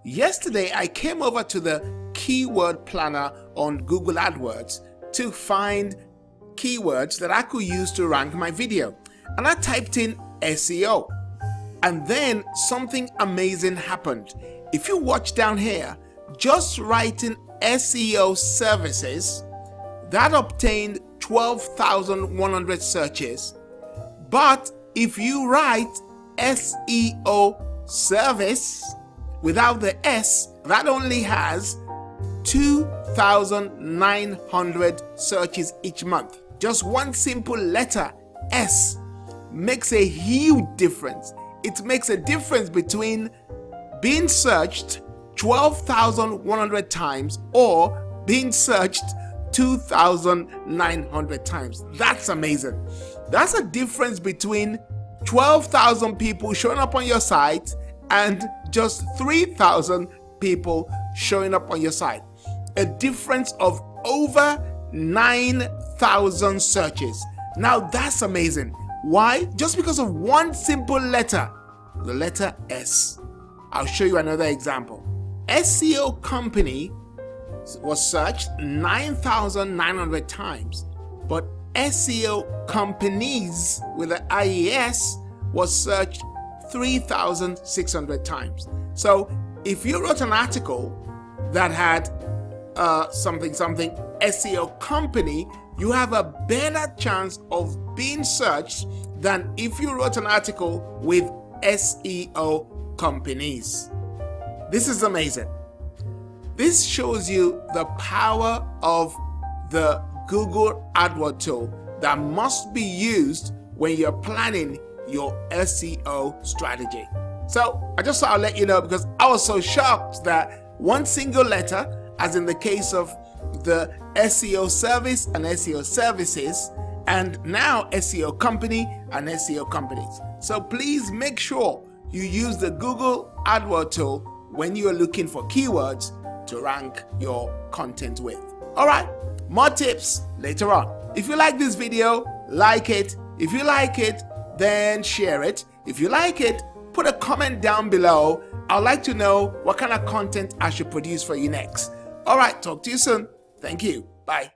Yesterday, I came over to the keyword planner on Google AdWords to find keywords that I could use to rank my video. And I typed in SEO. And then something amazing happened. If you watch down here, just writing SEO Services, that obtained 12,100 searches. But if you write SEO Service without the S, that only has 2,900 searches each month. Just one simple letter, S, makes a huge difference. It makes a difference between being searched 12,100 times or being searched 2,900 times. That's amazing. That's a difference between 12,000 people showing up on your site and just 3,000 people showing up on your site. A difference of over 9,000 searches. Now that's amazing. Why? Just because of one simple letter, the letter S. I'll show you another example. SEO Company was searched 9,900 times, but SEO Companies with the IES was searched 3,600 times. So if you wrote an article that had something SEO Company, you have a better chance of being searched than if you wrote an article with SEO Companies. This is amazing. This shows you the power of the Google AdWord tool that must be used when you're planning your SEO strategy. So I just thought I'd let you know, because I was so shocked that one single letter, as in the case of the SEO Service and SEO Services, and now SEO Company and SEO Companies. So please make sure you use the Google AdWord tool when you are looking for keywords to rank your content with. All right, more tips later on. If you like this video, like it. If you like it, then share it. If you like it, put a comment down below. I'd like to know what kind of content I should produce for you next. All right, talk to you soon. Thank you. Bye.